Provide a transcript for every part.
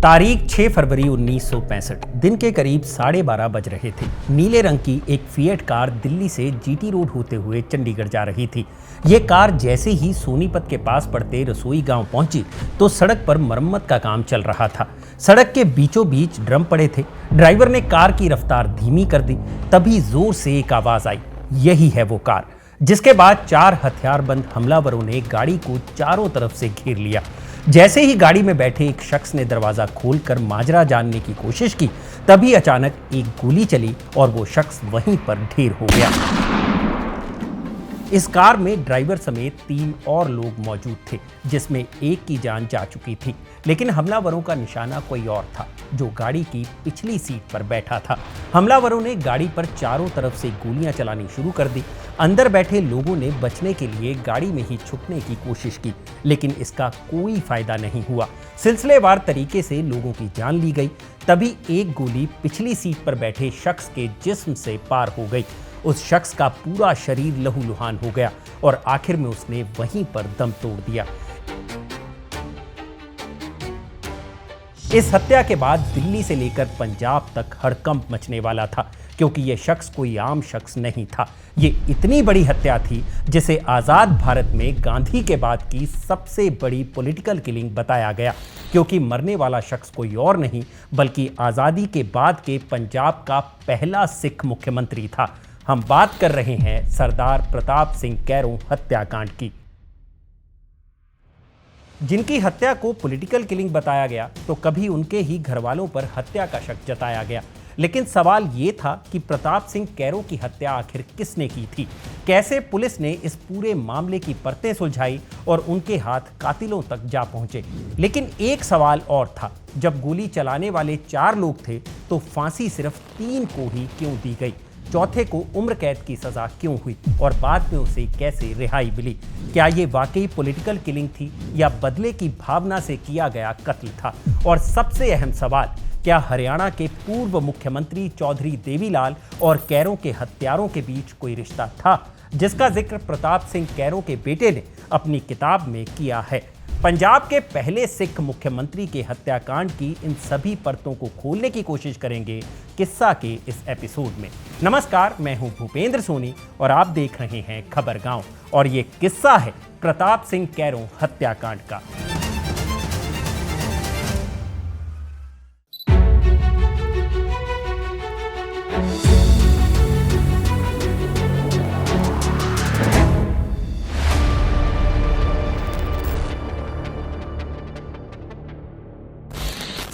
तारीख 6 फरवरी 1965 दिन के करीब 12:30 बज रहे थे। नीले रंग की एक फिएट कार दिल्ली से जीटी रोड होते हुए चंडीगढ़ जा रही थी। ये कार जैसे ही सोनीपत के पास पड़ते रसोई गांव पहुंची तो सड़क पर मरम्मत का काम चल रहा था। सड़क के बीचों बीच ड्रम पड़े थे। ड्राइवर ने कार की रफ्तार धीमी कर दी। तभी जोर से एक आवाज आई, यही है वो कार। जिसके बाद 4 हथियारबंद हमलावरों ने गाड़ी को चारों तरफ से घेर लिया। जैसे ही गाड़ी में बैठे एक शख्स ने दरवाजा खोलकर माजरा जानने की कोशिश की, तभी अचानक एक गोली चली और वो शख्स वहीं पर ढेर हो गया। इस कार में ड्राइवर समेत 3 और लोग मौजूद थे, जिसमें एक की जान जा चुकी थी। लेकिन हमलावरों का निशाना कोई और था, जो गाड़ी की पिछली सीट पर बैठा था। हमलावरों ने गाड़ी पर चारों तरफ से गोलियां चलानी शुरू कर दी। अंदर बैठे लोगों ने बचने के लिए गाड़ी में ही छुपने की कोशिश की, लेकिन इसका कोई फायदा नहीं हुआ। सिलसिलेवार तरीके से लोगों की जान ली गई। तभी एक गोली पिछली सीट पर बैठे शख्स के जिस्म से पार हो गई। उस शख्स का पूरा शरीर लहूलुहान हो गया और आखिर में उसने वहीं पर दम तोड़ दिया। इस हत्या के बाद दिल्ली से लेकर पंजाब तक हड़कंप मचने वाला था, क्योंकि यह शख्स कोई आम शख्स नहीं था। ये इतनी बड़ी हत्या थी जिसे आज़ाद भारत में गांधी के बाद की सबसे बड़ी पॉलिटिकल किलिंग बताया गया, क्योंकि मरने वाला शख्स कोई और नहीं बल्कि आज़ादी के बाद के पंजाब का पहला सिख मुख्यमंत्री था। हम बात कर रहे हैं सरदार प्रताप सिंह कैरों हत्याकांड की। जिनकी हत्या को पॉलिटिकल किलिंग बताया गया तो कभी उनके ही घरवालों पर हत्या का शक जताया गया। लेकिन सवाल ये था कि प्रताप सिंह कैरों की हत्या आखिर किसने की थी? कैसे पुलिस ने इस पूरे मामले की परतें सुलझाई और उनके हाथ कातिलों तक जा पहुंचे? लेकिन एक सवाल और था, जब गोली चलाने वाले 4 लोग थे तो फांसी सिर्फ 3 को ही क्यों दी गई? चौथे को उम्र कैद की सजा क्यों हुई और बाद में उसे कैसे रिहाई मिली? क्या ये वाकई पॉलिटिकल किलिंग थी या बदले की भावना से किया गया कत्ल था? और सबसे अहम सवाल, क्या हरियाणा के पूर्व मुख्यमंत्री चौधरी देवीलाल और कैरों के हत्यारों के बीच कोई रिश्ता था, जिसका जिक्र प्रताप सिंह कैरों के बेटे ने अपनी किताब में किया है? पंजाब के पहले सिख मुख्यमंत्री के हत्याकांड की इन सभी परतों को खोलने की कोशिश करेंगे किस्सा के इस एपिसोड में। नमस्कार, मैं हूं भूपेंद्र सोनी और आप देख रहे हैं खबर गांव, और ये किस्सा है प्रताप सिंह कैरों हत्याकांड का।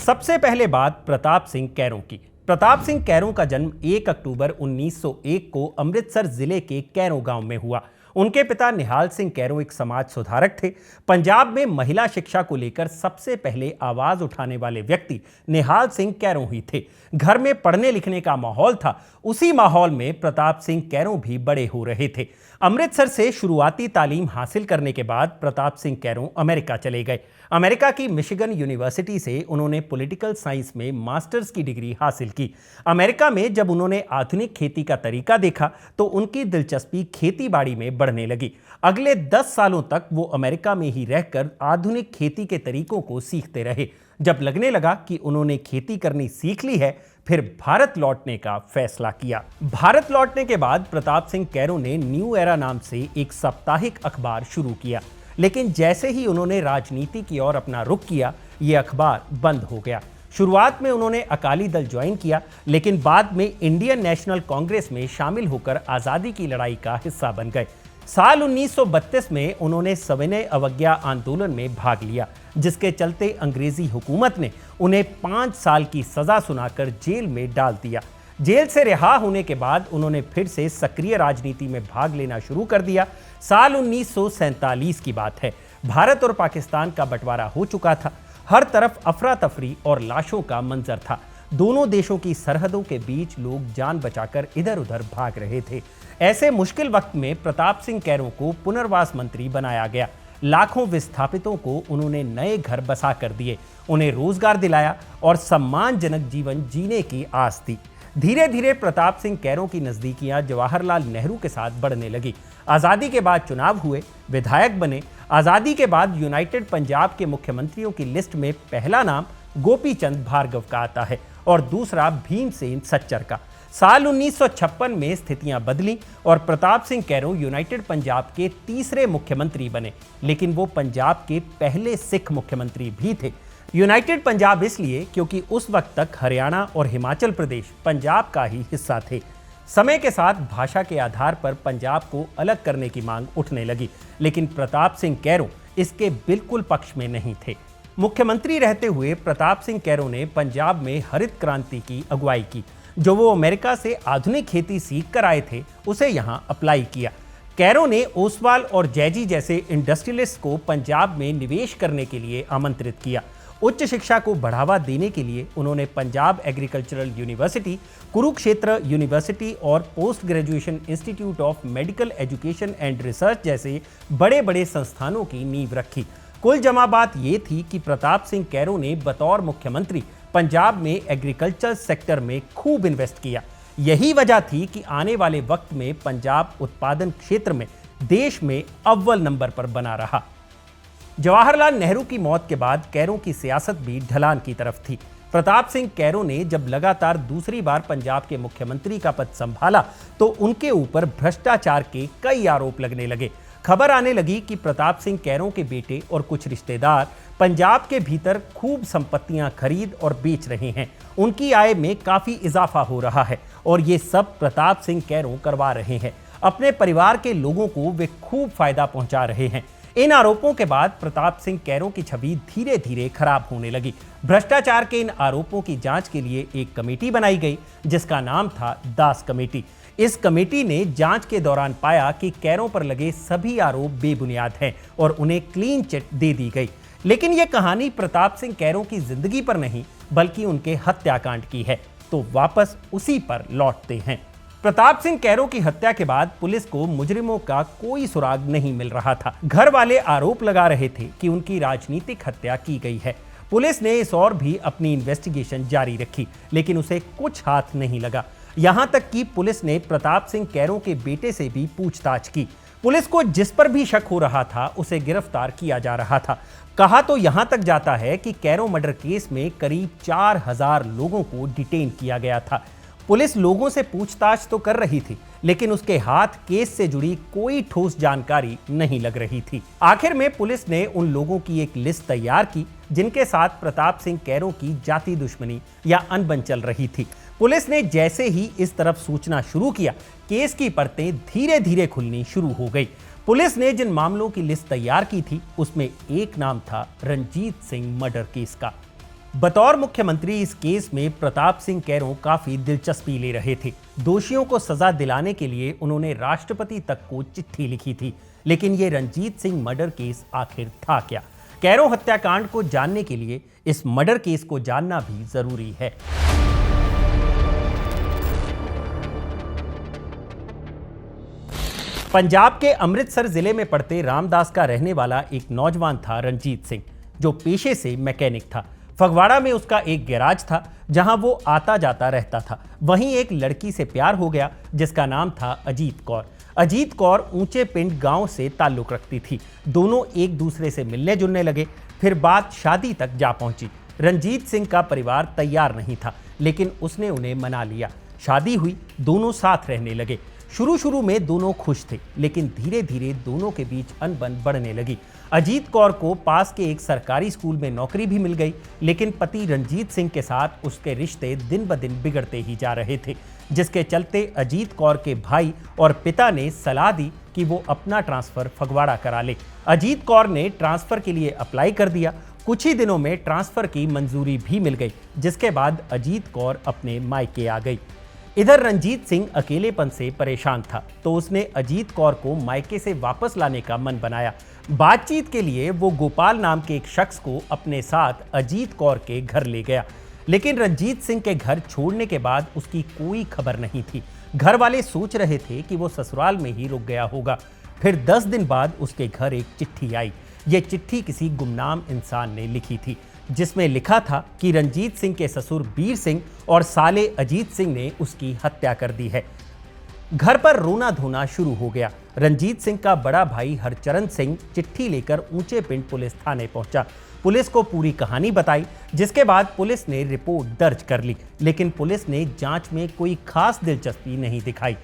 सबसे पहले बात प्रताप सिंह कैरों की। प्रताप सिंह कैरों का जन्म 1 अक्टूबर 1901 को अमृतसर जिले के कैरों गांव में हुआ। उनके पिता निहाल सिंह कैरों एक समाज सुधारक थे। पंजाब में महिला शिक्षा को लेकर सबसे पहले आवाज उठाने वाले व्यक्ति निहाल सिंह कैरों ही थे। घर में पढ़ने लिखने का माहौल था, उसी माहौल में प्रताप सिंह कैरों भी बड़े हो रहे थे। अमृतसर से शुरुआती तालीम हासिल करने के बाद प्रताप सिंह कैरों अमेरिका चले गए। अमेरिका की मिशिगन यूनिवर्सिटी से उन्होंने पॉलिटिकल साइंस में मास्टर्स की डिग्री हासिल की। अमेरिका में जब उन्होंने आधुनिक खेती का तरीका देखा तो उनकी दिलचस्पी खेतीबाड़ी में बढ़ने लगी। अगले 10 सालों तक वो अमेरिका में ही रहकर आधुनिक खेती के तरीकों को सीखते रहे। जब लगने लगा कि उन्होंने खेती करनी सीख ली है, फिर भारत लौटने का फैसला किया। भारत लौटने के बाद प्रताप सिंह कैरों ने न्यू एरा नाम से एक साप्ताहिक अखबार शुरू किया। लेकिन जैसे ही उन्होंने राजनीति की ओर अपना रुख किया, ये अखबार बंद हो गया। शुरुआत में उन्होंने अकाली दल ज्वाइन किया, लेकिन बाद में इंडियन नेशनल कांग्रेस में शामिल होकर आज़ादी की लड़ाई का हिस्सा बन गए। साल 1932 में उन्होंने सविनय अवज्ञा आंदोलन में भाग लिया, जिसके चलते अंग्रेजी हुकूमत ने उन्हें 5 साल की सजा सुनाकर जेल में डाल दिया। जेल से रिहा होने के बाद उन्होंने फिर से सक्रिय राजनीति में भाग लेना शुरू कर दिया। साल 1947 की बात है। भारत और पाकिस्तान का बंटवारा हो चुका था। हर तरफ अफरा तफरी और लाशों का मंजर था। दोनों देशों की सरहदों के बीच लोग जान बचाकर इधर उधर भाग रहे थे। ऐसे मुश्किल वक्त में प्रताप सिंह कैरों को पुनर्वास मंत्री बनाया गया। लाखों विस्थापितों को उन्होंने नए घर बसा कर दिए, उन्हें रोजगार दिलाया और सम्मानजनक जीवन जीने की आस दी। धीरे धीरे प्रताप सिंह कैरों की नजदीकियां जवाहरलाल नेहरू के साथ बढ़ने लगी। आज़ादी के बाद चुनाव हुए, विधायक बने। आज़ादी के बाद यूनाइटेड पंजाब के मुख्यमंत्रियों की लिस्ट में पहला नाम गोपीचंद भार्गव का आता है और दूसरा भीमसेन सच्चर का। साल 1956 में स्थितियां बदली और प्रताप सिंह कैरों यूनाइटेड पंजाब के तीसरे मुख्यमंत्री बने, लेकिन वो पंजाब के पहले सिख मुख्यमंत्री भी थे। यूनाइटेड पंजाब इसलिए क्योंकि उस वक्त तक हरियाणा और हिमाचल प्रदेश पंजाब का ही हिस्सा थे। समय के साथ भाषा के आधार पर पंजाब को अलग करने की मांग उठने लगी, लेकिन प्रताप सिंह कैरों इसके बिल्कुल पक्ष में नहीं थे। मुख्यमंत्री रहते हुए प्रताप सिंह कैरों ने पंजाब में हरित क्रांति की अगुवाई की। जो वो अमेरिका से आधुनिक खेती सीख कर आए थे, उसे यहाँ अप्लाई किया। कैरों ने ओसवाल और जैजी जैसे इंडस्ट्रियलिस्ट को पंजाब में निवेश करने के लिए आमंत्रित किया। उच्च शिक्षा को बढ़ावा देने के लिए उन्होंने Punjab agricultural university, Kurukshetra university और post graduation institute of medical education and research जैसे बड़े बड़े संस्थानों की नींव रखी। कुल जमा बात ये थी कि प्रताप सिंह कैरों ने बतौर मुख्यमंत्री पंजाब में एग्रीकल्चर सेक्टर में खूब इन्वेस्ट किया। यही वजह थी कि आने वाले वक्त में पंजाब उत्पादन क्षेत्र में देश में अव्वल नंबर पर बना रहा। जवाहरलाल नेहरू की मौत के बाद कैरों की सियासत भी ढलान की तरफ थी। प्रताप सिंह कैरों ने जब लगातार दूसरी बार पंजाब के मुख्यमंत्री का पद संभाला तो उनके ऊपर भ्रष्टाचार के कई आरोप लगने लगे। खबर आने लगी कि प्रताप सिंह कैरों के बेटे और कुछ रिश्तेदार पंजाब के भीतर खूब संपत्तियां खरीद और बेच रहे हैं। उनकी आय में काफी इजाफा हो रहा है और ये सब प्रताप सिंह कैरों करवा रहे हैं। अपने परिवार के लोगों को वे खूब फायदा पहुंचा रहे हैं। इन आरोपों के बाद प्रताप सिंह कैरों की छवि धीरे धीरे खराब होने लगी। भ्रष्टाचार के इन आरोपों की जांच के लिए एक कमेटी बनाई गई, जिसका नाम था दास कमेटी। इस कमेटी ने जांच के दौरान पाया कि कैरों पर लगे सभी आरोप बेबुनियाद हैं और उन्हें क्लीन चिट दे दी गई। लेकिन यह कहानी प्रताप सिंह कैरों की जिंदगी पर नहीं, बल्कि उनके हत्याकांड की है। तो वापस उसी पर लौटते हैं। प्रताप सिंह कैरों की हत्या के बाद पुलिस को मुजरिमों का कोई सुराग नहीं मिल रहा था। घर वाले आरोप लगा रहे थे कि उनकी राजनीतिक हत्या की गई है। पुलिस ने इस ओर भी अपनी इन्वेस्टिगेशन जारी रखी, लेकिन उसे कुछ हाथ नहीं लगा। यहां तक कि पुलिस ने प्रताप सिंह कैरों के बेटे से भी पूछताछ की। पुलिस को जिस पर भी शक हो रहा था उसे गिरफ्तार किया जा रहा था। कहा तो यहां तक जाता है कि कैरों मर्डर केस में करीब 4000 लोगों को डिटेन किया गया था। पुलिस लोगों से पूछताछ तो कर रही थी, लेकिन उसके हाथ केस से जुड़ी कोई ठोस जानकारी नहीं लग रही थी। आखिर में पुलिस ने उन लोगों की एक लिस्ट तैयार की जिनके साथ प्रताप सिंह कैरों की जाति दुश्मनी या अनबन चल रही थी। पुलिस ने जैसे ही इस तरफ सूचना शुरू किया, केस की परतें धीरे धीरे खुलनी शुरू हो गई। पुलिस ने जिन मामलों की लिस्ट तैयार की थी, उसमें एक नाम था रणजीत सिंह मर्डर केस का। बतौर मुख्यमंत्री इस केस में प्रताप सिंह कैरों काफी दिलचस्पी ले रहे थे। दोषियों को सजा दिलाने के लिए उन्होंने राष्ट्रपति तक को चिट्ठी लिखी थी। लेकिन ये रणजीत सिंह मर्डर केस आखिर था क्या? कैरों हत्याकांड को जानने के लिए इस मर्डर केस को जानना भी जरूरी है। पंजाब के अमृतसर जिले में पड़ते रामदास का रहने वाला एक नौजवान था रणजीत सिंह, जो पेशे से मैकेनिक था। फगवाड़ा में उसका एक गैराज था जहां वो आता जाता रहता था। वहीं एक लड़की से प्यार हो गया जिसका नाम था अजीत कौर। अजीत कौर ऊंचे पिंड गांव से ताल्लुक रखती थी। दोनों एक दूसरे से मिलने जुलने लगे। फिर बात शादी तक जा पहुंची। रणजीत सिंह का परिवार तैयार नहीं था, लेकिन उसने उन्हें मना लिया। शादी हुई, दोनों साथ रहने लगे। शुरू में दोनों खुश थे, लेकिन धीरे धीरे दोनों के बीच अनबन बढ़ने लगी। अजीत कौर को पास के एक सरकारी स्कूल में नौकरी भी मिल गई, लेकिन पति रणजीत सिंह के साथ उसके रिश्ते दिन ब दिन बिगड़ते ही जा रहे थे, जिसके चलते अजीत कौर के भाई और पिता ने सलाह दी कि वो अपना ट्रांसफर फगवाड़ा करा ले। अजीत कौर ने ट्रांसफर के लिए अप्लाई कर दिया। कुछ ही दिनों में ट्रांसफर की मंजूरी भी मिल गई, जिसके बाद अजीत कौर अपने मायके आ गई। इधर रणजीत सिंह अकेलेपन से परेशान था, तो उसने अजीत कौर को मायके से वापस लाने का मन बनाया। बातचीत के लिए वो गोपाल नाम के एक शख्स को अपने साथ अजीत कौर के घर ले गया, लेकिन रणजीत सिंह के घर छोड़ने के बाद उसकी कोई खबर नहीं थी। घर वाले सोच रहे थे कि वो ससुराल में ही रुक गया होगा। फिर 10 दिन बाद उसके घर एक चिट्ठी आई। ये चिट्ठी किसी गुमनाम इंसान ने लिखी थी, जिसमें लिखा था कि रणजीत सिंह के ससुर बीर सिंह और साले अजीत सिंह ने उसकी हत्या कर दी है। घर पर रोना धोना शुरू हो गया। रणजीत सिंह का बड़ा भाई हरचरण सिंह चिट्ठी लेकर ऊंचे पिंड पुलिस थाने पहुंचा। पुलिस को पूरी कहानी बताई, जिसके बाद पुलिस ने रिपोर्ट दर्ज कर ली, लेकिन पुलिस ने जांच में कोई खास दिलचस्पी नहीं दिखाई।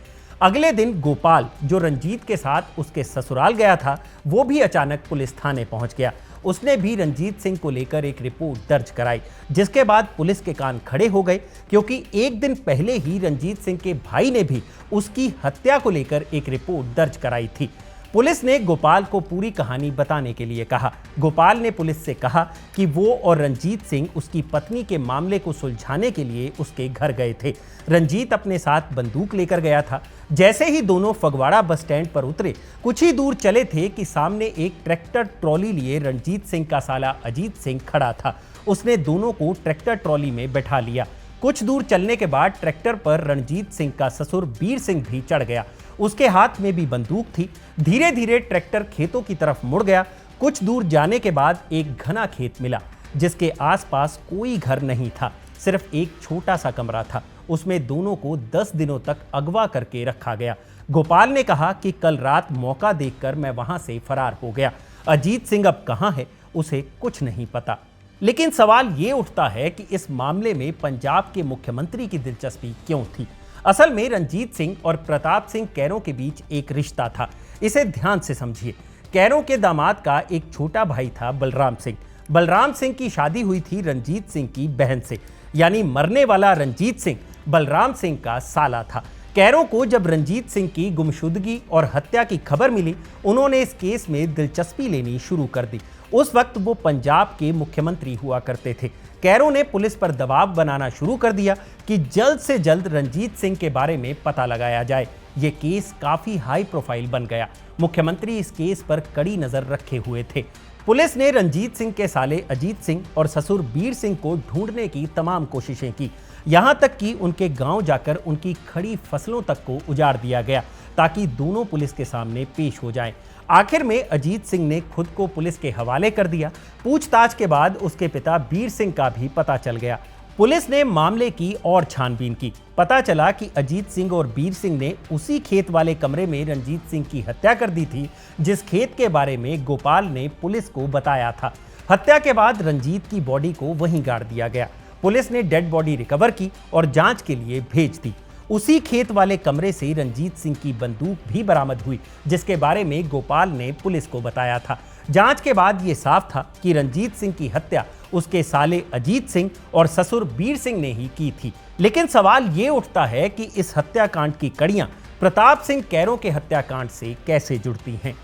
अगले दिन गोपाल, जो रंजीत के साथ उसके ससुराल गया था, वो भी अचानक पुलिस थाने पहुंच गया। उसने भी रंजीत सिंह को लेकर एक रिपोर्ट दर्ज कराई, जिसके बाद पुलिस के कान खड़े हो गए, क्योंकि एक दिन पहले ही रंजीत सिंह के भाई ने भी उसकी हत्या को लेकर एक रिपोर्ट दर्ज कराई थी। पुलिस ने गोपाल को पूरी कहानी बताने के लिए कहा। गोपाल ने पुलिस से कहा कि वो और रंजीत सिंह उसकी पत्नी के मामले को सुलझाने के लिए उसके घर गए थे। रंजीत अपने साथ बंदूक लेकर गया था। जैसे ही दोनों फगवाड़ा बस स्टैंड पर उतरे, कुछ ही दूर चले थे कि सामने एक ट्रैक्टर ट्रॉली लिए रंजीत सिंह का साला अजीत सिंह खड़ा था। उसने दोनों को ट्रैक्टर ट्रॉली में बैठा लिया। कुछ दूर चलने के बाद ट्रैक्टर पर रणजीत सिंह का ससुर वीर सिंह भी चढ़ गया। उसके हाथ में भी बंदूक थी। धीरे धीरे ट्रैक्टर खेतों की तरफ मुड़ गया। कुछ दूर जाने के बाद एक घना खेत मिला, जिसके आसपास कोई घर नहीं था, सिर्फ एक छोटा सा कमरा था। उसमें दोनों को 10 दिनों तक अगवा करके रखा गया। गोपाल ने कहा कि कल रात मौका देखकर मैं वहां से फरार हो गया। अजीत सिंह अब कहां है, उसे कुछ नहीं पता। लेकिन सवाल ये उठता है कि इस मामले में पंजाब के मुख्यमंत्री की दिलचस्पी क्यों थी। असल में रंजीत सिंह और प्रताप सिंह कैरों के बीच एक रिश्ता था। इसे ध्यान से समझिए। कैरों के दामाद का एक छोटा भाई था बलराम सिंह। बलराम सिंह की शादी हुई थी रंजीत सिंह की बहन से, यानी मरने वाला रंजीत सिंह बलराम सिंह का साला था। कैरों को जब रंजीत सिंह की गुमशुदगी और हत्या की खबर मिली, उन्होंने इस केस में दिलचस्पी लेनी शुरू कर दी। उस वक्त वो पंजाब के मुख्यमंत्री हुआ करते थे। कैरों ने पुलिस पर दबाव बनाना शुरू कर दिया कि जल्द से जल्द रंजीत सिंह के बारे में पता लगाया जाए। ये केस काफी हाई प्रोफाइल बन गया। मुख्यमंत्री इस केस पर कड़ी नजर रखे हुए थे। पुलिस ने रंजीत सिंह के साले अजीत सिंह और ससुर वीर सिंह को ढूंढने की तमाम कोशिशें की। यहां तक कि उनके गांव जाकर उनकी खड़ी फसलों तक को उजाड़ दिया गया, ताकि दोनों पुलिस के सामने पेश हो जाएं। आखिर में अजीत सिंह ने खुद को पुलिस के हवाले कर दिया। पूछताछ के बाद उसके पिता वीर सिंह का भी पता चल गया। पुलिस ने मामले की और छानबीन की। पता चला कि अजीत सिंह और वीर सिंह ने उसी खेत वाले कमरे में रंजीत सिंह की हत्या कर दी थी, जिस खेत के बारे में गोपाल ने पुलिस को बताया था। हत्या के बाद रंजीत की बॉडी को वहीं गाड़ दिया गया। पुलिस ने डेड बॉडी रिकवर की और जांच के लिए भेज दी। उसी खेत वाले कमरे से रंजीत सिंह की बंदूक भी बरामद हुई, जिसके बारे में गोपाल ने पुलिस को बताया था। जांच के बाद यह साफ था कि रंजीत सिंह की हत्या उसके साले अजीत सिंह और ससुर वीर सिंह ने ही की थी। लेकिन सवाल ये उठता है कि इस हत्याकांड की कड़ियां प्रताप सिंह कैरों के हत्याकांड से कैसे जुड़ती हैं।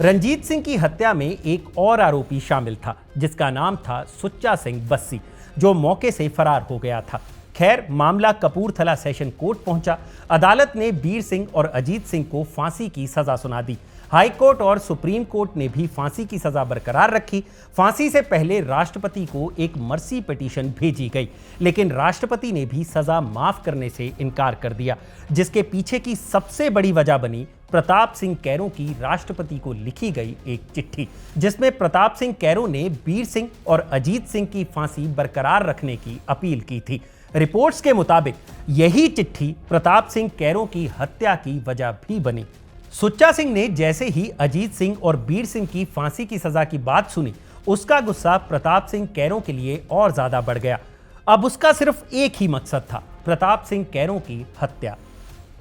रंजीत सिंह की हत्या में एक और आरोपी शामिल था, जिसका नाम था सुच्चा सिंह बस्सी, जो मौके से फरार हो गया था। खैर, मामला कपूरथला सेशन कोर्ट पहुंचा। अदालत ने वीर सिंह और अजीत सिंह को फांसी की सजा सुना दी। हाई कोर्ट और सुप्रीम कोर्ट ने भी फांसी की सजा बरकरार रखी। फांसी से पहले राष्ट्रपति को एक मर्सी पिटीशन भेजी गई, लेकिन राष्ट्रपति ने भी सजा माफ करने से इनकार कर दिया, जिसके पीछे की सबसे बड़ी वजह बनी प्रताप सिंह कैरों की राष्ट्रपति को लिखी गई एक चिट्ठी, जिसमें प्रताप सिंह कैरों ने वीर सिंह और अजीत सिंह की फांसी बरकरार रखने की अपील की थी। रिपोर्ट्स के मुताबिक यही चिट्ठी प्रताप सिंह कैरों की हत्या की वजह भी बनी। सुच्चा सिंह ने जैसे ही अजीत सिंह और वीर सिंह की फांसी की सजा की बात सुनी, उसका गुस्सा प्रताप सिंह कैरों के लिए और ज्यादा बढ़ गया। अब उसका सिर्फ एक ही मकसद था, प्रताप सिंह कैरों की हत्या।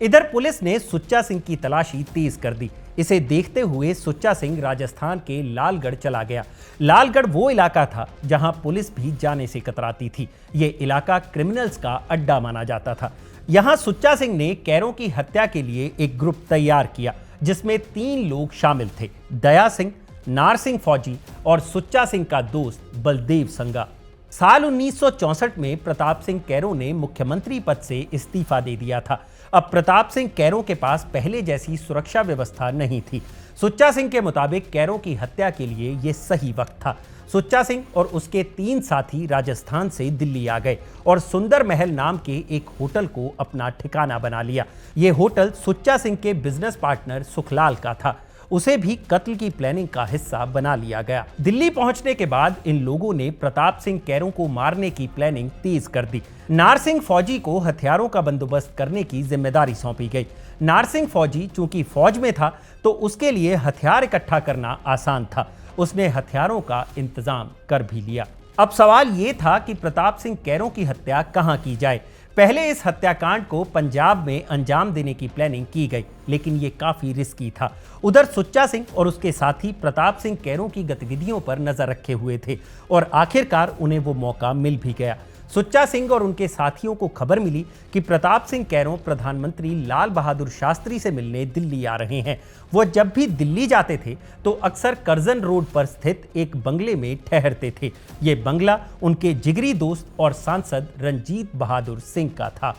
इधर पुलिस ने सुच्चा सिंह की तलाशी तेज कर दी। इसे देखते हुए सुच्चा सिंह राजस्थान के लालगढ़ चला गया। लालगढ़ वो इलाका था जहां पुलिस भी जाने से कतराती थी। ये इलाका क्रिमिनल्स का अड्डा माना जाता था। यहां सुच्चा सिंह ने कैरों की हत्या के लिए एक ग्रुप तैयार किया, जिसमें 3 लोग शामिल थे: दया सिंह, नार सिंह फौजी और सुच्चा सिंह का दोस्त बलदेव संगा। साल 1964 में प्रताप सिंह कैरों ने मुख्यमंत्री पद से इस्तीफा दे दिया था। अब प्रताप सिंह कैरों के पास पहले जैसी सुरक्षा व्यवस्था नहीं थी। सुच्चा सिंह के मुताबिक कैरों की हत्या के लिए यह सही वक्त था। सुच्चा सिंह और उसके 3 साथी राजस्थान से दिल्ली आ गए और सुंदर महल नाम के एक होटल को अपना ठिकाना बना लिया। यह होटल सुच्चा सिंह के बिजनेस पार्टनर सुखलाल का था। उसे भी कत्ल की प्लानिंग का हिस्सा बना लिया गया। दिल्ली पहुंचने के बाद इन लोगों ने प्रताप सिंह कैरों को मारने की प्लानिंग तेज कर दी। नारसिंह फौजी को हथियारों का बंदोबस्त करने की जिम्मेदारी सौंपी गई। नारसिंह फौजी चूंकि फौज में था तो उसके लिए हथियार इकट्ठा करना आसान था। उसने हथियारों का इंतजाम कर भी लिया। अब सवाल यह था कि प्रताप सिंह कैरों की हत्या कहां की जाए। पहले इस हत्याकांड को पंजाब में अंजाम देने की प्लानिंग की गई, लेकिन यह काफी रिस्की था। उधर सुच्चा सिंह और उसके साथी प्रताप सिंह कैरों की गतिविधियों पर नजर रखे हुए थे और आखिरकार उन्हें वो मौका मिल भी गया। सुच्चा सिंह और उनके साथियों को खबर मिली कि प्रताप सिंह कैरों प्रधानमंत्री लाल बहादुर शास्त्री से मिलने दिल्ली आ रहे हैं। वो जब भी दिल्ली जाते थे तो अक्सर कर्जन रोड पर स्थित एक बंगले में ठहरते थे। ये बंगला उनके जिगरी दोस्त और सांसद रंजीत बहादुर सिंह का था।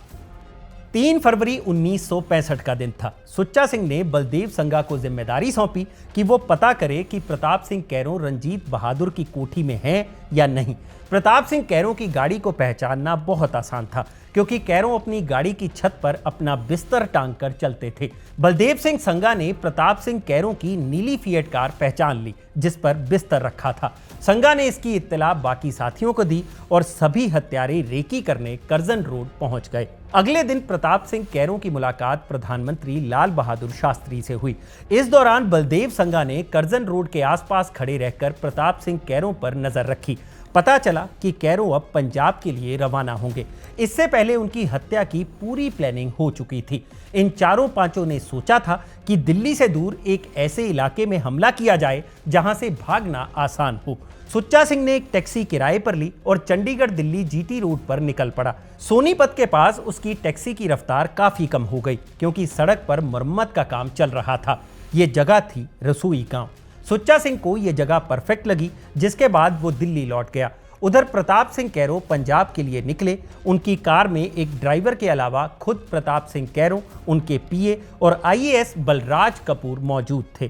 3 फरवरी 1965 का दिन था। सुच्चा सिंह ने बलदेव संगा को जिम्मेदारी सौंपी कि वो पता करे कि प्रताप सिंह कैरों रंजीत बहादुर की कोठी में हैं या नहीं। प्रताप सिंह कैरों की गाड़ी को पहचानना बहुत आसान था, क्योंकि कैरों अपनी गाड़ी की छत पर अपना बिस्तर टांग कर चलते थे। बलदेव सिंह संगा ने प्रताप सिंह कैरों की नीली फिएट कार पहचान ली, जिस पर बिस्तर रखा था। संगा ने इसकी इत्तला बाकी साथियों को दी और सभी हत्यारे रेकी करने कर्जन रोड पहुंच गए। अगले दिन प्रताप सिंह कैरों की मुलाकात प्रधानमंत्री लाल बहादुर शास्त्री से हुई। इस दौरान बलदेव संगा ने कर्जन रोड के आसपास खड़े रहकर प्रताप सिंह कैरों पर नजर रखी। पता चला कि कैरों अब पंजाब के लिए रवाना होंगे। इससे पहले उनकी हत्या की पूरी प्लानिंग हो चुकी थी। इन चारों पांचों ने सोचा था कि दिल्ली से दूर एक ऐसे इलाके में हमला किया जाए जहां से भागना आसान हो। सुच्चा सिंह ने एक टैक्सी किराए पर ली और चंडीगढ़ दिल्ली जीटी रोड पर निकल पड़ा। सोनीपत के पास उसकी टैक्सी की रफ्तार काफी कम हो गई, क्योंकि सड़क पर मरम्मत का काम चल रहा था। ये जगह थी रसोई गांव। सुच्चा सिंह को यह जगह परफेक्ट लगी, जिसके बाद वो दिल्ली लौट गया। उधर प्रताप सिंह कैरों पंजाब के लिए निकले। उनकी कार में एक ड्राइवर के अलावा खुद प्रताप सिंह कैरों, उनके पीए और आईएएस बलराज कपूर मौजूद थे।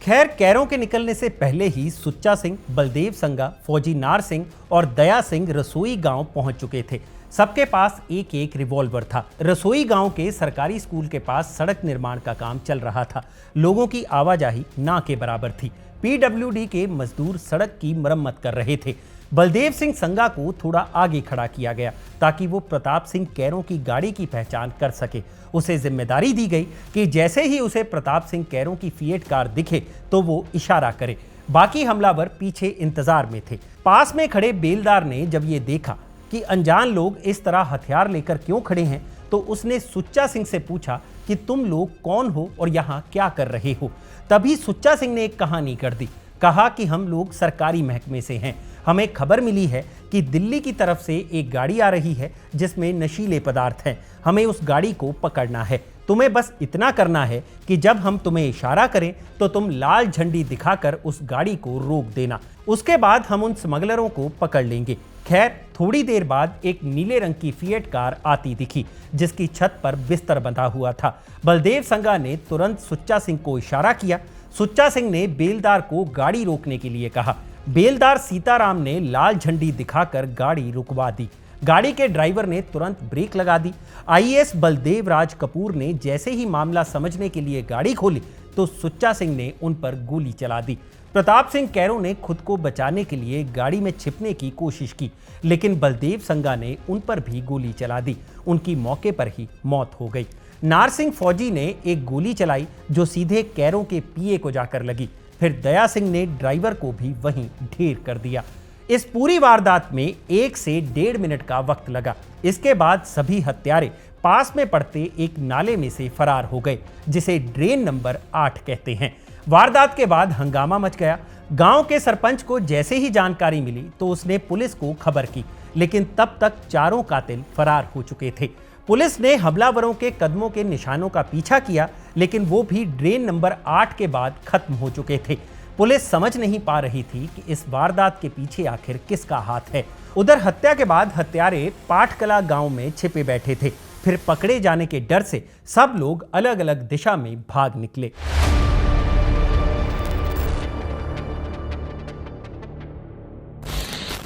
खैर, कैरों के निकलने से पहले ही सुच्चा सिंह, बलदेव संगा, फौजी नार सिंह और दया सिंह रसोई गांव पहुंच चुके थे। सबके पास एक एक रिवॉल्वर था। रसोई गांव के सरकारी स्कूल के पास सड़क निर्माण का काम चल रहा था। लोगों की आवाजाही ना के बराबर थी। पीडब्ल्यूडी के मजदूर सड़क की मरम्मत कर रहे थे। बलदेव सिंह संगा को थोड़ा आगे खड़ा किया गया ताकि वो प्रताप सिंह कैरों की गाड़ी की पहचान कर सके। उसे जिम्मेदारी दी गई कि जैसे ही उसे प्रताप सिंह कैरों की फिएट कार दिखे तो वो इशारा करे। बाकी हमलावर पीछे इंतजार में थे। पास में खड़े बेलदार ने जब ये देखा कि अनजान लोग इस तरह हथियार लेकर क्यों खड़े हैं, तो उसने सुच्चा सिंह से पूछा कि तुम लोग कौन हो और यहाँ क्या कर रहे हो। तभी सुच्चा सिंह ने एक कहानी कर दी। कहा कि हम लोग सरकारी महकमे से हैं। हमें खबर मिली है कि दिल्ली की तरफ से एक गाड़ी आ रही है जिसमें नशीले पदार्थ हैं। हमें उस गाड़ी को पकड़ना है। तुम्हें बस इतना करना है कि जब हम तुम्हें इशारा करें तो तुम लाल झंडी दिखाकर उस गाड़ी को रोक देना। उसके बाद हम उन स्मगलरों को पकड़ लेंगे। खैर, थोड़ी देर बाद एक नीले रंग की फिएट कार आती दिखी, जिसकी छत पर बिस्तर बंधा हुआ था। बलदेव संगा ने तुरंत सुच्चा सिंह को इशारा किया। सुच्चा सिंह ने बेलदार को गाड़ी रोकने के लिए कहा। बेलदार सीताराम ने लाल झंडी दिखाकर गाड़ी रुकवा दी। गाड़ी के ड्राइवर ने तुरंत ब्रेक लगा दी। आईएएस बलदेव राज कपूर ने जैसे ही मामला समझने के लिए गाड़ी खोली तो सुच्चा सिंह ने उन पर गोली चला दी। प्रताप सिंह कैरों ने खुद को बचाने के लिए गाड़ी में छिपने की कोशिश की, लेकिन बलदेव संगा ने उन पर भी गोली चला दी। उनकी मौके पर ही मौत हो गई। नारसिंह फौजी ने एक गोली चलाई जो सीधे कैरों के पीए को जाकर लगी। फिर दया सिंह ने ड्राइवर को भी वहीं ढेर कर दिया। इस पूरी वारदात में 1 से 1.5 मिनट का वक्त लगा। इसके बाद सभी हत्यारे पास में पड़ते एक नाले में से फरार हो गए, जिसे ड्रेन नंबर 8 कहते हैं। वारदात के बाद हंगामा मच गया। गांव के सरपंच को जैसे ही जानकारी मिली तो उसने पुलिस को खबर की, लेकिन तब तक चारों कातिल फरार हो चुके थे। पुलिस ने हमलावरों के कदमों के निशानों का पीछा किया, लेकिन वो भी ड्रेन नंबर 8 के बाद खत्म हो चुके थे। पुलिस समझ नहीं पा रही थी कि इस वारदात के पीछे आखिर किसका हाथ है। उधर हत्या के बाद हत्यारे पाठकला गांव में छिपे बैठे थे। फिर पकड़े जाने के डर से सब लोग अलग अलग दिशा में भाग निकले।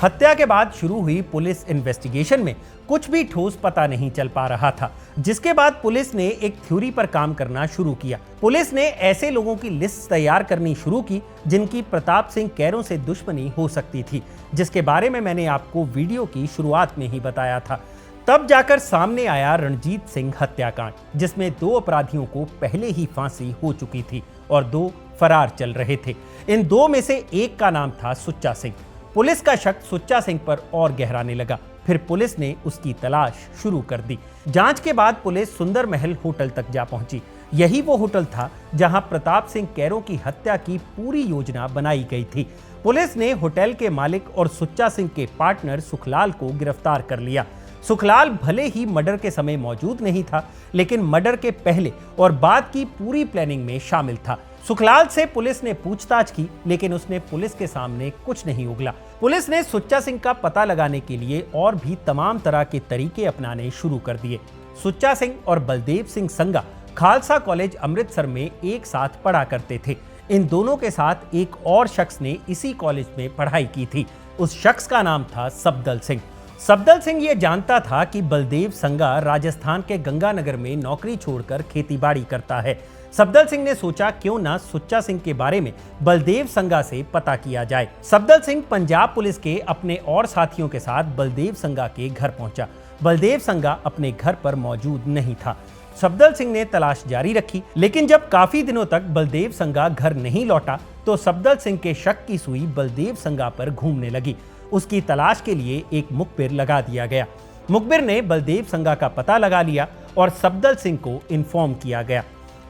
हत्या के बाद शुरू हुई पुलिस इन्वेस्टिगेशन में कुछ भी ठोस पता नहीं चल पा रहा था। जिसके बाद पुलिस ने एक थ्योरी पर काम करना शुरू किया। पुलिस ने ऐसे लोगों की लिस्ट तैयार करनी शुरू की जिनकी प्रताप सिंह कैरों से दुश्मनी हो सकती थी, जिसके बारे में मैंने आपको वीडियो की शुरुआत में ही बताया था। तब जाकर सामने आया रणजीत सिंह हत्याकांड, जिसमें 2 अपराधियों को पहले ही फांसी हो चुकी थी और 2 फरार चल रहे थे। इन 2 में से एक का नाम था सुच्चा सिंह। पुलिस का शक सुच्चा सिंह पर और गहराने लगा। फिर पुलिस ने उसकी तलाश शुरू कर दी। जांच के बाद पुलिस सुंदर महल होटल तक जा पहुंची। यही वो होटल था जहां प्रताप सिंह कैरों की हत्या की पूरी योजना बनाई गई थी। पुलिस ने होटल के मालिक और सुच्चा सिंह के पार्टनर सुखलाल को गिरफ्तार कर लिया। सुखलाल भले ही मर्डर के समय मौजूद नहीं था, लेकिन मर्डर के पहले और बाद की पूरी प्लानिंग में शामिल था। सुखलाल से पुलिस ने पूछताछ की, लेकिन उसने पुलिस के सामने कुछ नहीं उगला। पुलिस ने सुच्चा सिंह का पता लगाने के लिए और भी तमाम तरह के तरीके अपनाने शुरू कर दिए। सुच्चा सिंह और बलदेव सिंह संगा खालसा कॉलेज अमृतसर में एक साथ पढ़ा करते थे। इन दोनों के साथ एक और शख्स ने इसी कॉलेज में पढ़ाई की थी। उस शख्स का नाम था सफदल सिंह। सफदल सिंह ये जानता था कि बलदेव संगा राजस्थान के गंगानगर में नौकरी छोड़कर खेतीबाड़ी करता है। सफदल सिंह ने सोचा क्यों ना सुच्चा सिंह के बारे में बलदेव संगा से पता किया जाए। सफदल सिंह पंजाब पुलिस के अपने और साथियों के साथ बलदेव संगा के घर पहुंचा। बलदेव संगा अपने घर पर मौजूद नहीं था। सफदल सिंह ने तलाश जारी रखी, लेकिन जब काफी दिनों तक बलदेव संगा घर नहीं लौटा तो सफदल सिंह के शक की सुई बलदेव संगा पर घूमने लगी। उसकी तलाश के लिए एक मुखबिर लगा दिया गया। मुखबिर ने बलदेव संगा का पता लगा लिया और सफदल सिंह को इन्फॉर्म किया गया।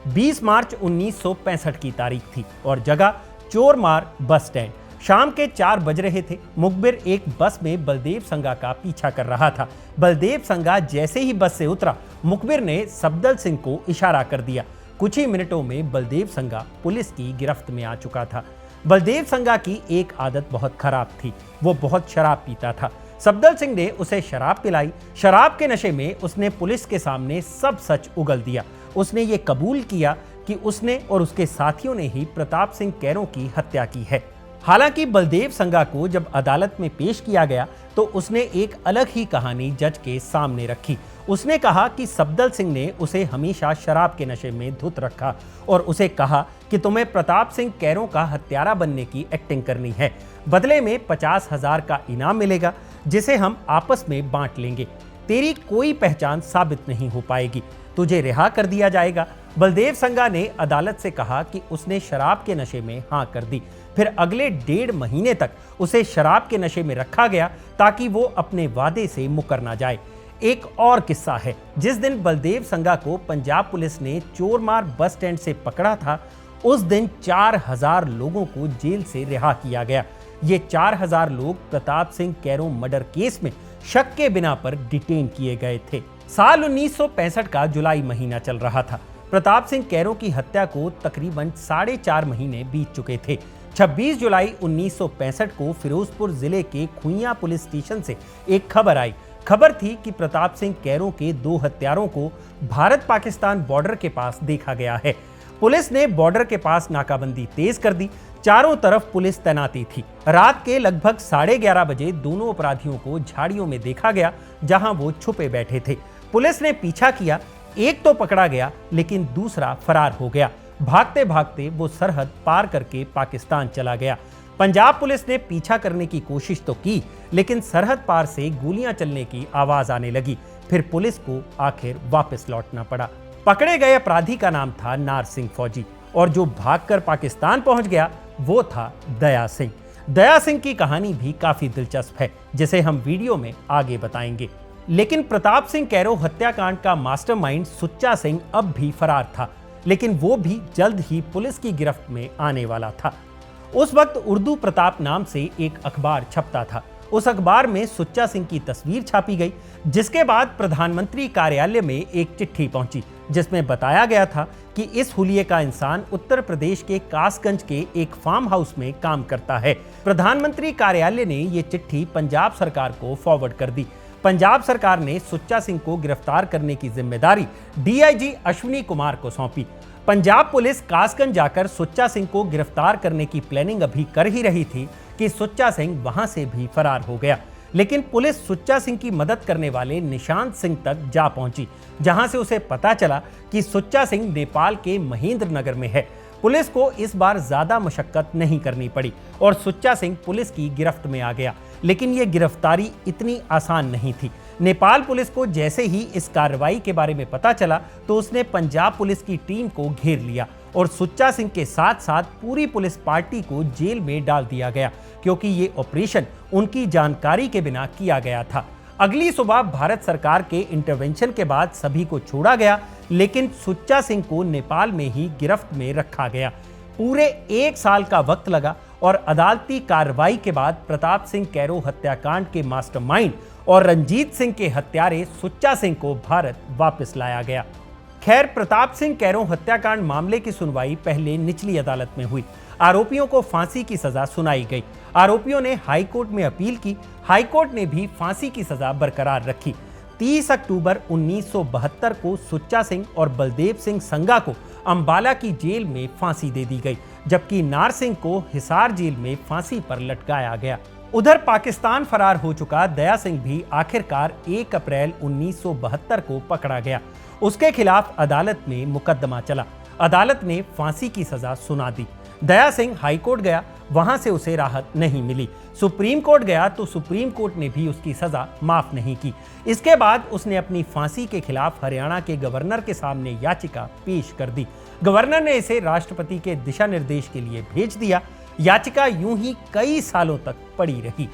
20 मार्च 1965 की तारीख थी और जगह चोरमार बस स्टैंड। शाम के 4 बज रहे थे। मुखबिर एक बस में बलदेव संगा का पीछा कर रहा था। बलदेव संगा जैसे ही बस से उतरा, मुखबिर ने सफदल सिंह को इशारा कर दिया। कुछ ही मिनटों में बलदेव संगा पुलिस की गिरफ्त में आ चुका था। बलदेव संगा की एक आदत बहुत खराब थी, वो बहुत शराब पीता था। सफदल सिंह ने उसे शराब पिलाई। शराब के नशे में उसने पुलिस के सामने सब सच उगल दिया। उसने ये कबूल किया कि उसने और उसके साथियों ने ही प्रताप सिंह कैरों की हत्या की है। हालांकि बलदेव संगा को जब अदालत में पेश किया गया तो उसने एक अलग ही कहानी जज के सामने रखी। उसने कहा कि सफदल सिंह ने उसे हमेशा शराब के नशे में धुत रखा और उसे कहा कि तुम्हें प्रताप सिंह कैरों का हत्यारा बनने की एक्टिंग करनी है। बदले में 50,000 का इनाम मिलेगा, जिसे हम आपस में बांट लेंगे। तेरी कोई पहचान साबित नहीं हो पाएगी, तुझे रिहा कर दिया जाएगा। बलदेव संगा ने अदालत से कहा कि उसने शराब के नशे में हाँ कर दी। फिर अगले 1.5 महीने तक उसे शराब के नशे में रखा गया ताकि वो अपने वादे से मुकर ना जाए। एक और किस्सा है। जिस दिन बलदेव संगा को पंजाब पुलिस ने चोरमार बस स्टैंड से पकड़ा था, उस दिन 4000 लोगों को जेल से रिहा किया गया। ये 4000 लोग प्रताप सिंह कैरों मर्डर केस में शक के बिना पर डिटेन किए गए थे। साल 1965 का जुलाई महीना चल रहा था। प्रताप सिंह कैरों की हत्या को तकरीबन 4.5 महीने बीत चुके थे। 26 जुलाई 1965 को फिरोजपुर जिले के खुइयां पुलिस स्टेशन से एक खबर आई। खबर थी कि प्रताप सिंह कैरों के 2 हत्यारों को भारत पाकिस्तान बॉर्डर के पास देखा गया है। पुलिस ने बॉर्डर के पास नाकाबंदी तेज कर दी। चारों तरफ पुलिस तैनाती थी। रात के लगभग 11:30 बजे दोनों अपराधियों को झाड़ियों में देखा गया, जहां वो छुपे बैठे थे। पुलिस ने पीछा किया। एक तो पकड़ा गया, लेकिन दूसरा फरार हो गया। भागते भागते वो सरहद पार करके पाकिस्तान चला गया। पंजाब पुलिस ने पीछा करने की कोशिश तो की, लेकिन सरहद पार से गोलियां चलने की आवाज आने लगी। फिर पुलिस को आखिर वापस लौटना पड़ा। पकड़े गए अपराधी का नाम था नार सिंह फौजी, और जो भागकर पाकिस्तान पहुंच गया वो था दया सिंह। दया सिंह की कहानी भी काफी दिलचस्प है, जिसे हम वीडियो में आगे बताएंगे। लेकिन प्रताप सिंह कैरों हत्याकांड का मास्टरमाइंड सुच्चा सिंह अब भी फरार था, लेकिन वो भी जल्द ही पुलिस की गिरफ्त में आने वाला था। उस वक्त उर्दू प्रताप नाम से एक अखबार छपता था। उस अखबार में सुच्चा सिंह की तस्वीर छापी गई, जिसके बाद प्रधानमंत्री कार्यालय में एक चिट्ठी पहुंची, जिसमें बताया गया था कि इस हुलिये का इंसान उत्तर प्रदेश के कासगंज के एक फार्म हाउस में काम करता है। प्रधानमंत्री कार्यालय ने ये चिट्ठी पंजाब सरकार को फॉरवर्ड कर दी। पंजाब सरकार ने सुच्चा सिंह को गिरफ्तार करने की जिम्मेदारी डीआईजी अश्विनी कुमार को सौंपी। पंजाब पुलिस कासगंज जाकर सुच्चा सिंह को गिरफ्तार करने की प्लानिंग अभी कर ही रही थी कि सुच्चा सिंह वहां से भी फरार हो गया। लेकिन पुलिस सुच्चा सिंह की मदद करने वाले निशांत सिंह तक जा पहुंची, जहां से उसे पता चला कि सुच्चा सिंह नेपाल के महेंद्र नगर में है। पुलिस को इस बार ज्यादा मशक्कत नहीं करनी पड़ी और सुच्चा सिंह पुलिस की गिरफ्त में आ गया। लेकिन यह गिरफ्तारी इतनी आसान नहीं थी। नेपाल पुलिस को जैसे ही इस कार्रवाई के बारे में पता चला तो उसने पंजाब पुलिस की टीम को घेर लिया और सुच्चा सिंह के साथ साथ पूरी पुलिस पार्टी को जेल में डाल दिया गया, क्योंकि ये ऑपरेशन उनकी जानकारी के बिना किया गया था। अगली सुबह भारत सरकार के इंटरवेंशन के बाद सभी को छोड़ा गया, लेकिन सुच्चा सिंह को नेपाल में ही गिरफ्त में रखा गया। पूरे 1 साल का वक्त लगा और अदालती कार्रवाई के बाद प्रताप सिंह कैरो हत्याकांड के मास्टरमाइंड और रंजीत सिंह के हत्यारे सुच्चा सिंह को भारत वापस लाया गया। खैर, प्रताप सिंह कैरो हत्याकांड मामले की सुनवाई पहले निचली अदालत में हुई। आरोपियों को फांसी की सजा सुनाई गई। आरोपियों ने हाईकोर्ट में अपील की। हाईकोर्ट ने भी फांसी की सजा बरकरार रखी। 30 अक्टूबर 1972 को सुच्चा सिंह और बलदेव सिंह संगा को अंबाला की जेल में फांसी दे दी गई, जबकि नार सिंह को हिसार जेल में फांसी पर लटकाया गया। उधर पाकिस्तान फरार हो चुका दया सिंह भी आखिरकार 1 अप्रैल 1972 को पकड़ा गया। उसके खिलाफ अदालत में मुकदमा चला। अदालत ने फांसी की सजा सुना दी। दया सिंह हाईकोर्ट गया, वहां से उसे राहत नहीं मिली। सुप्रीम कोर्ट गया तो सुप्रीम कोर्ट ने भी उसकी सजा माफ नहीं की। इसके बाद उसने अपनी फांसी के खिलाफ हरियाणा के गवर्नर के सामने याचिका पेश कर दी। गवर्नर ने इसे राष्ट्रपति के दिशा निर्देश के लिए भेज दिया। याचिका यूं ही कई सालों तक पड़ी रही।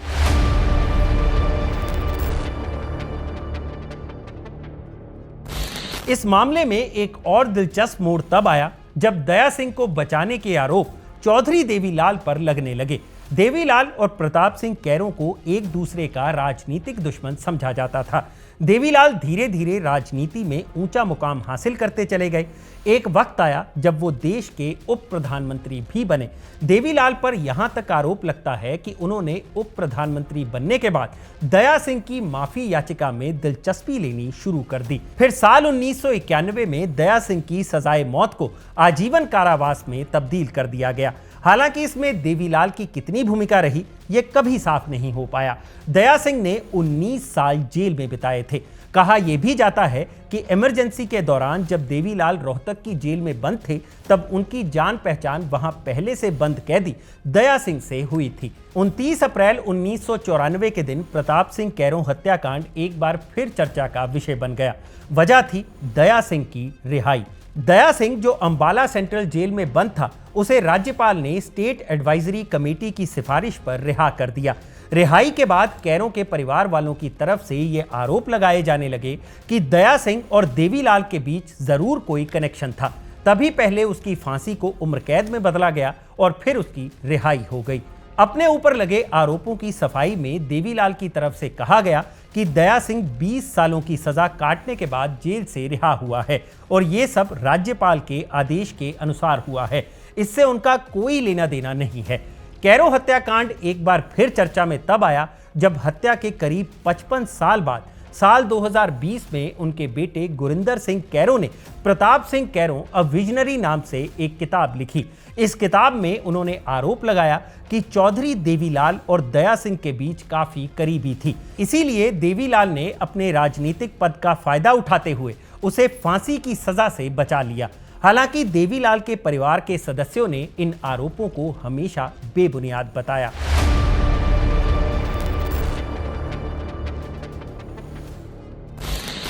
इस मामले में एक और दिलचस्प मोड़ तब आया जब दया सिंह को बचाने के आरोप चौधरी देवीलाल पर लगने लगे। देवीलाल और प्रताप सिंह कैरो को एक दूसरे का राजनीतिक दुश्मन समझा जाता था। देवीलाल धीरे धीरे राजनीति में ऊंचा मुकाम हासिल करते चले गए। एक वक्त आया जब वो देश के उप प्रधानमंत्री भी बने। देवीलाल पर यहां तक आरोप लगता है कि उन्होंने उप प्रधानमंत्री बनने के बाद दया सिंह की माफी याचिका में दिलचस्पी लेनी शुरू कर दी। फिर साल 1991 में दया सिंह की सजाए मौत को आजीवन कारावास में तब्दील कर दिया गया। हालांकि इसमें देवीलाल की कितनी भूमिका रही, ये कभी साफ नहीं हो पाया। दया सिंह ने 19 साल जेल में बिताए थे। कहा यह भी जाता है कि इमरजेंसी के दौरान जब देवीलाल रोहतक की जेल में बंद थे, तब उनकी जान पहचान वहां पहले से बंद कैदी दया सिंह से हुई थी। 29 अप्रैल 1994 के दिन प्रताप सिंह कैरो हत्याकांड एक बार फिर चर्चा का विषय बन गया। वजह थी दया सिंह की रिहाई। दया सिंह, जो अंबाला सेंट्रल जेल में बंद था, उसे राज्यपाल ने स्टेट एडवाइजरी कमेटी की सिफारिश पर रिहा कर दिया। रिहाई के बाद कैरो के परिवार वालों की तरफ से ये आरोप लगाए जाने लगे कि दया सिंह और देवीलाल के बीच जरूर कोई कनेक्शन था। तभी पहले उसकी फांसी को उम्र कैद में बदला गया और फिर उसकी रिहाई हो गई। अपने ऊपर लगे आरोपों की सफाई में देवीलाल की तरफ से कहा गया कि दया सिंह 20 सालों की सजा काटने के बाद जेल से रिहा हुआ है और ये सब राज्यपाल के आदेश के अनुसार हुआ है। इससे उनका कोई लेना देना नहीं है। कैरो हत्याकांड एक बार फिर चर्चा में तब आया जब हत्या के करीब 55 साल बाद साल 2020 में उनके बेटे गुरिंदर सिंह कैरो ने प्रताप सिंह कैरो अ विजनरी नाम से एक किताब लिखी। इस किताब में उन्होंने आरोप लगाया कि चौधरी देवीलाल और दया सिंह के बीच काफी करीबी थी। इसीलिए देवीलाल ने अपने राजनीतिक पद का फायदा उठाते हुए उसे फांसी की सजा से बचा लिया। हालांकि देवीलाल के परिवार के सदस्यों ने इन आरोपों को हमेशा बेबुनियाद बताया।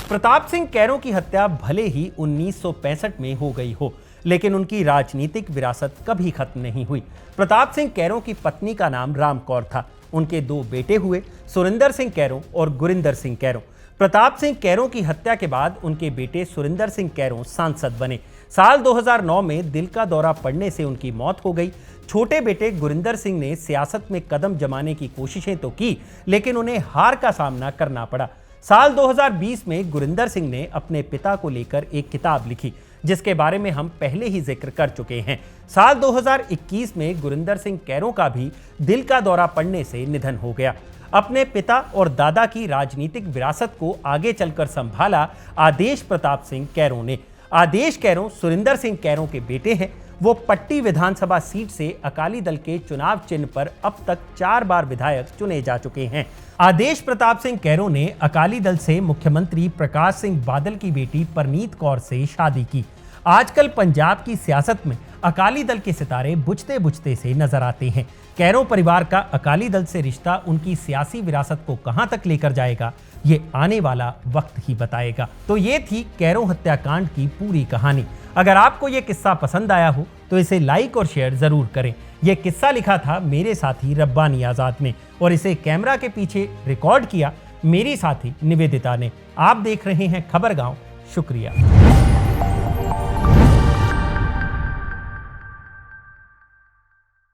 प्रताप सिंह कैरो की हत्या भले ही 1965 में हो गई हो, लेकिन उनकी राजनीतिक विरासत कभी खत्म नहीं हुई। प्रताप सिंह कैरो की पत्नी का नाम राम कौर था। उनके 2 बेटे हुए, सुरिंदर सिंह कैरो और गुरिंदर सिंह कैरो। प्रताप सिंह कैरो की हत्या के बाद उनके बेटे सुरिंदर सिंह कैरो सांसद बने। साल 2009 में दिल का दौरा पड़ने से उनकी मौत हो गई। छोटे बेटे गुरिंदर सिंह ने सियासत में कदम जमाने की कोशिशें तो की, लेकिन उन्हें हार का सामना करना पड़ा। साल 2020 में गुरिंदर सिंह ने अपने पिता को लेकर एक किताब लिखी, जिसके बारे में हम पहले ही जिक्र कर चुके हैं। साल 2021 में गुरिंदर सिंह कैरो का भी दिल का दौरा पड़ने से निधन हो गया। अपने पिता और दादा की राजनीतिक विरासत को आगे चलकर संभाला आदेश प्रताप सिंह कैरो ने। आदेश कैरो सुरिंदर सिंह कैरो के बेटे हैं। वो पट्टी विधानसभा सीट से अकाली दल के चुनाव चिन्ह पर अब तक 4 बार विधायक चुने जा चुके हैं। आदेश प्रताप सिंह कैरों ने अकाली दल से मुख्यमंत्री प्रकाश सिंह बादल की बेटी परनीत कौर से शादी की। आजकल पंजाब की सियासत में अकाली दल के सितारे बुझते बुझते से नजर आते हैं। कैरों परिवार का अकाली दल से रिश्ता उनकी सियासी विरासत को कहां तक लेकर जाएगा, ये आने वाला वक्त ही बताएगा। तो ये थी कैरों हत्याकांड की पूरी कहानी। अगर आपको ये किस्सा पसंद आया हो तो इसे लाइक और शेयर जरूर करें। यह किस्सा लिखा था मेरे साथी रब्बानी आजाद ने और इसे कैमरा के पीछे रिकॉर्ड किया मेरी साथी निवेदिता ने। आप देख रहे हैं खबर गांव। शुक्रिया।